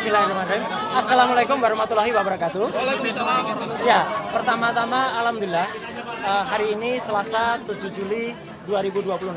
Bismillahirrahmanirrahim. Assalamualaikum warahmatullahi wabarakatuh. Ya, pertama-tama alhamdulillah hari ini Selasa 7 Juli 2026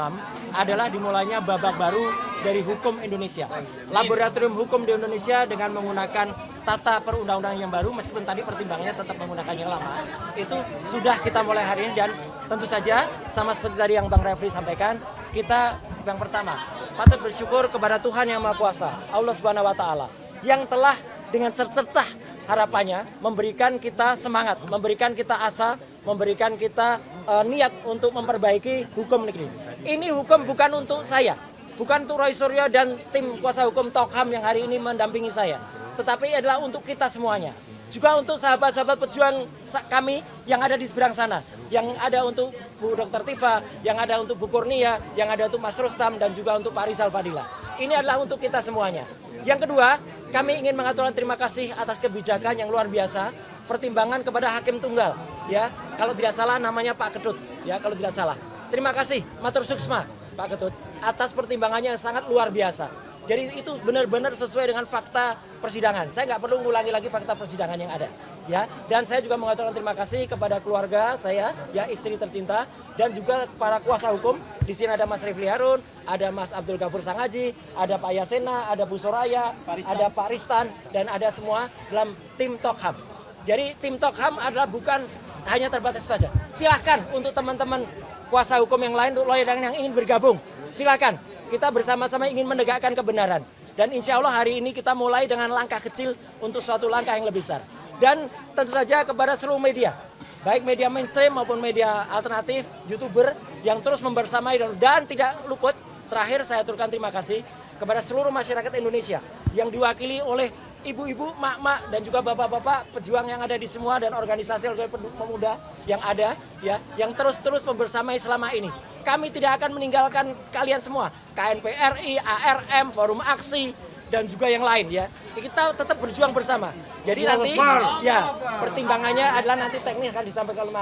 adalah dimulainya babak baru dari hukum Indonesia. Laboratorium hukum di Indonesia dengan menggunakan tata perundang-undangan yang baru, meskipun tadi pertimbangannya tetap menggunakan yang lama, itu sudah kita mulai hari ini. Dan tentu saja sama seperti tadi yang Bang Refli sampaikan, kita yang pertama patut bersyukur kepada Tuhan Yang Maha Kuasa, Allah Subhanahu wa Ta'ala, yang telah dengan secercah harapannya memberikan kita semangat, memberikan kita asa, memberikan kita niat untuk memperbaiki hukum negeri. Ini hukum bukan untuk saya, bukan untuk Roy Suryo dan tim kuasa hukum Tokham yang hari ini mendampingi saya, tetapi adalah untuk kita semuanya. Juga untuk sahabat-sahabat pejuang kami yang ada di seberang sana, yang ada untuk Bu Dr. Tifa, yang ada untuk Bu Kurnia, yang ada untuk Mas Rustam, dan juga untuk Pak Rizal Fadila. Ini adalah untuk kita semuanya. Yang kedua, kami ingin mengaturkan terima kasih atas kebijakan yang luar biasa, pertimbangan kepada hakim tunggal, ya, kalau tidak salah namanya Pak Ketut, ya, kalau tidak salah. Terima kasih, matur suksma Pak Ketut, atas pertimbangannya yang sangat luar biasa. Jadi itu benar-benar sesuai dengan fakta persidangan. Saya nggak perlu ngulangi lagi fakta persidangan yang ada, ya. Dan saya juga mengaturkan terima kasih kepada keluarga saya, ya, istri tercinta, dan juga para kuasa hukum. Di sini ada Mas Refli Harun, ada Mas Abdul Ghafur Sangaji, ada Pak Yasena, ada Bu Soraya, ada Pak Ristan, dan ada semua dalam tim Tokham. Jadi tim Tokham adalah bukan hanya terbatas itu saja. Silahkan untuk teman-teman kuasa hukum yang lain, lawyer yang ingin bergabung, silahkan. Kita bersama-sama ingin menegakkan kebenaran. Dan insya Allah hari ini kita mulai dengan langkah kecil untuk suatu langkah yang lebih besar. Dan tentu saja kepada seluruh media, baik media mainstream maupun media alternatif, YouTuber yang terus membersamai. Dan tidak luput, terakhir saya aturkan terima kasih kepada seluruh masyarakat Indonesia yang diwakili oleh ibu-ibu, mak-mak, dan juga bapak-bapak pejuang yang ada di semua, dan organisasi pemuda yang ada, ya, yang terus-terus membersamai selama ini. Kami tidak akan meninggalkan kalian semua, KNPRI, ARM, Forum Aksi, dan juga yang lain, ya. Kita tetap berjuang bersama. Jadi nanti, ya, pertimbangannya adalah nanti teknis akan disampaikan oleh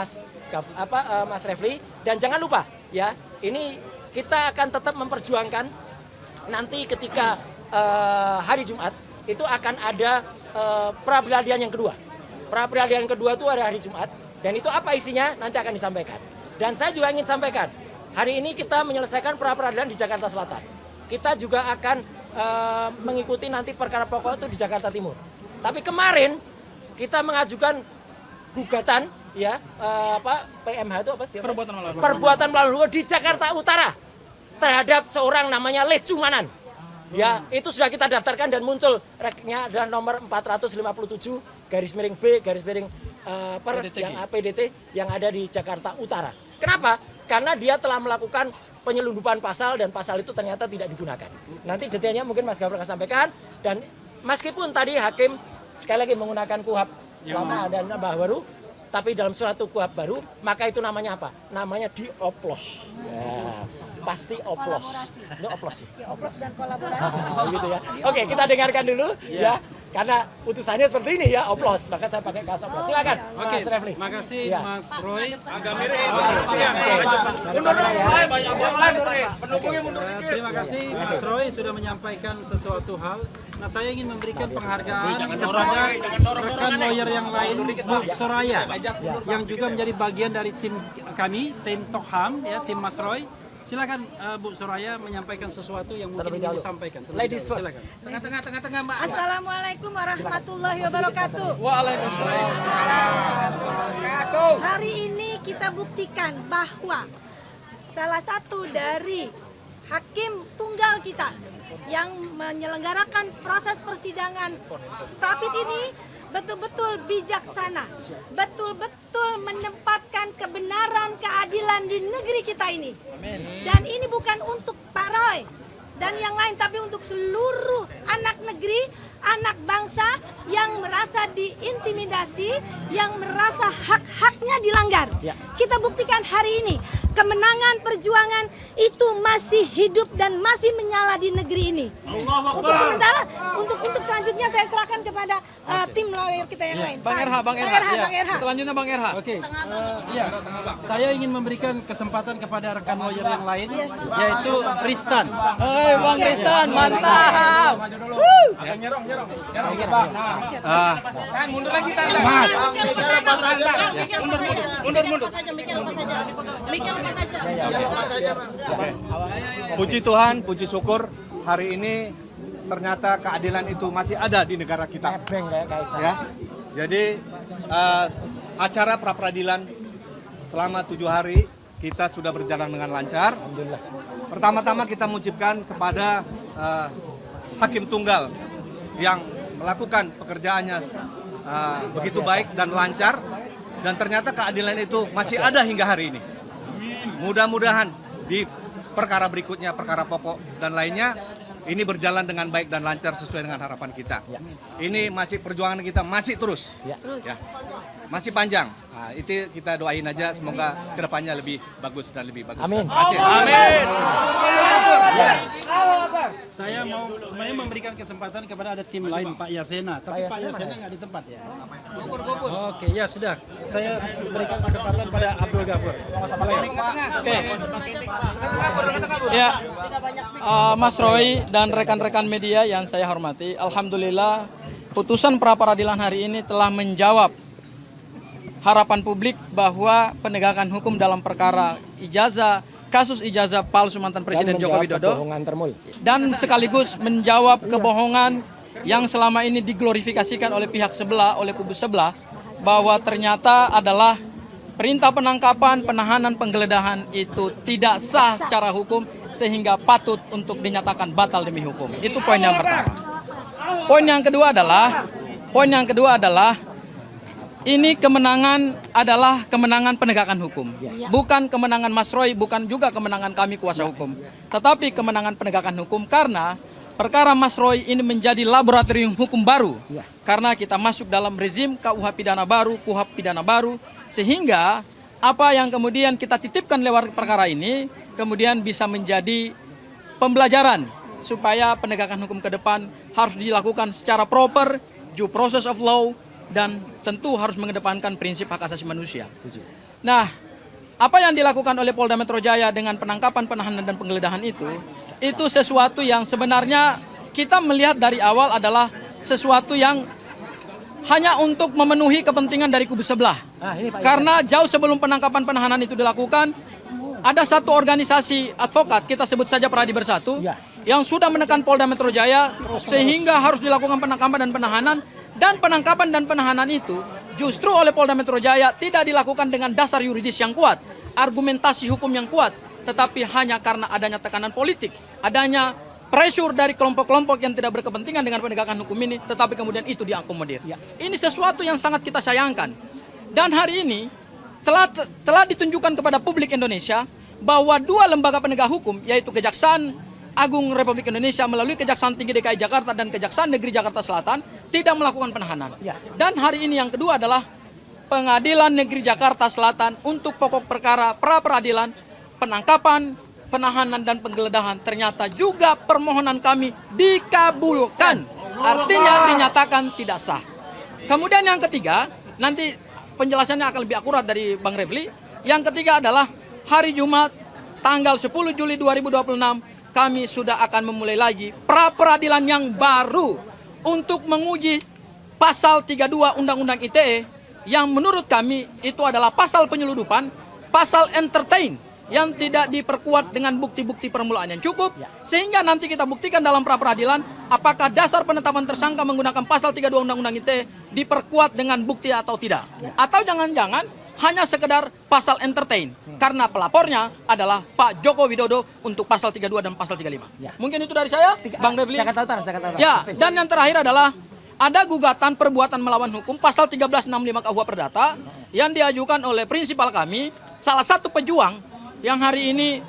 Mas Refli. Dan jangan lupa, ya, ini kita akan tetap memperjuangkan nanti ketika hari Jumat itu akan ada pra-peradilan yang kedua. Pra-peradilan yang kedua itu ada hari Jumat, dan itu apa isinya nanti akan disampaikan. Dan saya juga ingin sampaikan, hari ini kita menyelesaikan pra-peradilan di Jakarta Selatan. Kita juga akan mengikuti nanti perkara pokok itu di Jakarta Timur. Tapi kemarin kita mengajukan gugatan, ya, PMH itu apa sih? Perbuatan melawan hukum di Jakarta Utara terhadap seorang namanya Lecumanan. Ya, itu sudah kita daftarkan dan muncul reknya adalah nomor 457 /B yang PDT yang ada di Jakarta Utara. Kenapa? Karena dia telah melakukan penyelundupan pasal, dan pasal itu ternyata tidak digunakan. Nanti detailnya mungkin Mas Gafur akan sampaikan. Dan meskipun tadi hakim sekali lagi menggunakan KUHP lama dan baru, tapi dalam suatu KUHP baru, maka itu namanya apa? Namanya dioplos. Ya. Pasti oplos. Ini oplos ya? Oplos dan kolaborasi. Gitu ya. Oke, kita dengarkan dulu, ya. Karena putusannya seperti ini, ya, oplos. Maka saya pakai kaos oplos. Silakan, Mas Refli. Makasih, ya. Mas Roy. Agak mirip. Terima kasih Mas Roy sudah menyampaikan sesuatu hal. Nah, saya ingin memberikan penghargaan kepada rekan lawyer yang lain, Bu Soraya, yang juga menjadi bagian dari tim kami, tim Tokham, ya, tim Mas Roy. Silakan Bu Soraya menyampaikan sesuatu yang mungkin ingin disampaikan. Ladies first. Silakan. Tengah-tengah Mbak. Assalamualaikum warahmatullahi wabarakatuh. Waalaikumsalam. Hari ini kita buktikan bahwa salah satu dari hakim tunggal kita yang menyelenggarakan proses persidangan Rapid ini betul-betul bijaksana, betul-betul menempatkan kebenaran, keadilan di negeri kita ini. Dan ini bukan untuk Pak Roy dan yang lain, tapi untuk seluruh anak negeri, anak bangsa yang merasa diintimidasi, yang merasa hak-haknya dilanggar. Kita buktikan hari ini, kemenangan perjuangan itu masih hidup dan masih menyala di negeri ini. Untuk sementara, untuk selanjutnya saya serahkan kepada tim lawyer kita yang lain. Bang RH. Bang RH. Selanjutnya Bang RH. Oke, ya, saya ingin memberikan kesempatan kepada rekan lawyer yang lain, yaitu Tristan. Bang Tristan, mantap. Mundur lagi kita. Semangat. Puji Tuhan, puji syukur hari ini ternyata keadilan itu masih ada di negara kita. Nebeng kayak Kaisar. Ya, jadi acara pra peradilan selama 7 hari kita sudah berjalan dengan lancar. Alhamdulillah. Pertama-tama kita mengucapkan kepada hakim tunggal yang melakukan pekerjaannya begitu baik dan lancar, dan ternyata keadilan itu masih ada hingga hari ini. Mudah-mudahan di perkara berikutnya, perkara pokok dan lainnya, ini berjalan dengan baik dan lancar sesuai dengan harapan kita. Ini masih perjuangan kita masih terus, ya, masih panjang. Nah, itu kita doain aja semoga kedepannya lebih bagus dan lebih bagus. Amin. Terima kasih. Amin. Saya mau sebenarnya memberikan kesempatan kepada ada tim lain, Pak Yasena, tapi Pak Yasena nggak di tempat ya. Oke, ya sudah. Saya berikan kesempatan pada Abdul Ghafur. Oke. Ya, Mas Roy dan rekan-rekan media yang saya hormati, alhamdulillah putusan pra peradilan hari ini telah menjawab harapan publik bahwa penegakan hukum dalam perkara kasus ijazah palsu mantan Presiden Joko Widodo, dan sekaligus menjawab kebohongan yang selama ini diglorifikasikan oleh pihak sebelah, oleh kubu sebelah, bahwa ternyata adalah perintah penangkapan, penahanan, penggeledahan itu tidak sah secara hukum sehingga patut untuk dinyatakan batal demi hukum. Itu poin yang pertama. Poin yang kedua adalah ini kemenangan adalah kemenangan penegakan hukum. Bukan kemenangan Mas Roy, bukan juga kemenangan kami kuasa hukum. Tetapi kemenangan penegakan hukum karena perkara Mas Roy ini menjadi laboratorium hukum baru. Karena kita masuk dalam rezim KUH pidana baru, KUHP pidana baru. Sehingga apa yang kemudian kita titipkan lewat perkara ini kemudian bisa menjadi pembelajaran supaya penegakan hukum ke depan harus dilakukan secara proper, due process of law, dan tentu harus mengedepankan prinsip hak asasi manusia. Nah, apa yang dilakukan oleh Polda Metro Jaya dengan penangkapan, penahanan, dan penggeledahan itu sesuatu yang sebenarnya kita melihat dari awal adalah sesuatu yang hanya untuk memenuhi kepentingan dari kubu sebelah. Karena jauh sebelum penangkapan, penahanan itu dilakukan, ada satu organisasi advokat, kita sebut saja Pradi Bersatu, yang sudah menekan Polda Metro Jaya sehingga harus dilakukan penangkapan dan penahanan. Dan penangkapan dan penahanan itu justru oleh Polda Metro Jaya tidak dilakukan dengan dasar yuridis yang kuat, argumentasi hukum yang kuat, tetapi hanya karena adanya tekanan politik, adanya pressure dari kelompok-kelompok yang tidak berkepentingan dengan penegakan hukum ini, tetapi kemudian itu diakomodir. Ini sesuatu yang sangat kita sayangkan. Dan hari ini telah ditunjukkan kepada publik Indonesia bahwa dua lembaga penegak hukum, yaitu Kejaksaan Agung Republik Indonesia melalui Kejaksaan Tinggi DKI Jakarta dan Kejaksaan Negeri Jakarta Selatan tidak melakukan penahanan. Dan hari ini yang kedua adalah Pengadilan Negeri Jakarta Selatan untuk pokok perkara pra peradilan, penangkapan, penahanan, dan penggeledahan ternyata juga permohonan kami dikabulkan. Artinya dinyatakan tidak sah. Kemudian yang ketiga, nanti penjelasannya akan lebih akurat dari Bang Refli. Yang ketiga adalah hari Jumat tanggal 10 Juli 2026 kami sudah akan memulai lagi pra peradilan yang baru untuk menguji pasal 32 Undang-Undang ITE yang menurut kami itu adalah pasal penyeludupan, pasal entertain yang tidak diperkuat dengan bukti-bukti permulaan yang cukup, sehingga nanti kita buktikan dalam pra peradilan apakah dasar penetapan tersangka menggunakan pasal 32 Undang-Undang ITE diperkuat dengan bukti atau tidak, atau jangan-jangan hanya sekedar pasal entertain karena pelapornya adalah Pak Joko Widodo untuk pasal 32 dan pasal 35. Mungkin itu dari saya, Bang Refli. Jakarta Utara. Ya, dan yang terakhir adalah ada gugatan perbuatan melawan hukum pasal 1365 KUH Perdata yang diajukan oleh prinsipal kami, salah satu pejuang yang hari ini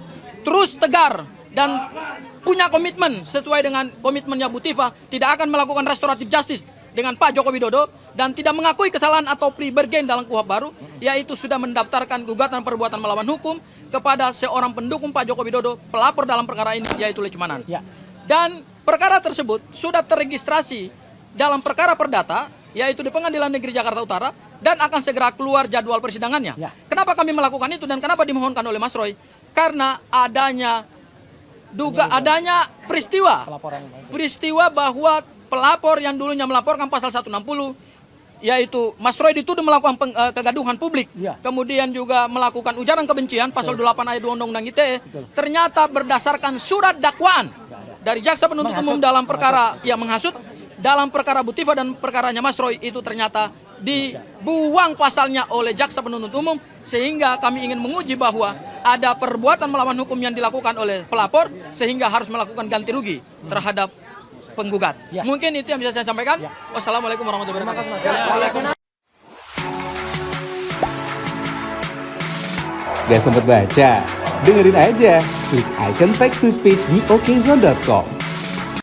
terus tegar dan punya komitmen sesuai dengan komitmennya Bu Tifa, tidak akan melakukan restoratif justice dengan Pak Joko Widodo dan tidak mengakui kesalahan atau plea bargain dalam KUHP baru, yaitu sudah mendaftarkan gugatan perbuatan melawan hukum kepada seorang pendukung Pak Joko Widodo, pelapor dalam perkara ini, yaitu Lechmanan. Ya. Dan perkara tersebut sudah terregistrasi dalam perkara perdata, yaitu di Pengadilan Negeri Jakarta Utara, dan akan segera keluar jadwal persidangannya. Ya. Kenapa kami melakukan itu dan kenapa dimohonkan oleh Mas Roy? Karena adanya peristiwa bahwa pelapor yang dulunya melaporkan pasal 160, yaitu Mas Roy dituduh melakukan kegaduhan publik, Ya. kemudian juga melakukan ujaran kebencian pasal 8 ayat 2 Undang-Undang ITE, ternyata berdasarkan surat dakwaan dari jaksa penuntut umum dalam perkara yang menghasut, dalam perkara Butiva dan perkaranya Mas Roy itu ternyata dibuang pasalnya oleh jaksa penuntut umum, sehingga kami ingin menguji bahwa ada perbuatan melawan hukum yang dilakukan oleh pelapor sehingga harus melakukan ganti rugi terhadap penggugat. Ya. Mungkin itu yang bisa saya sampaikan. Ya. Wassalamualaikum warahmatullahi wabarakatuh. Gak sempet baca? Dengerin aja, klik icon text to speech di okezone.com.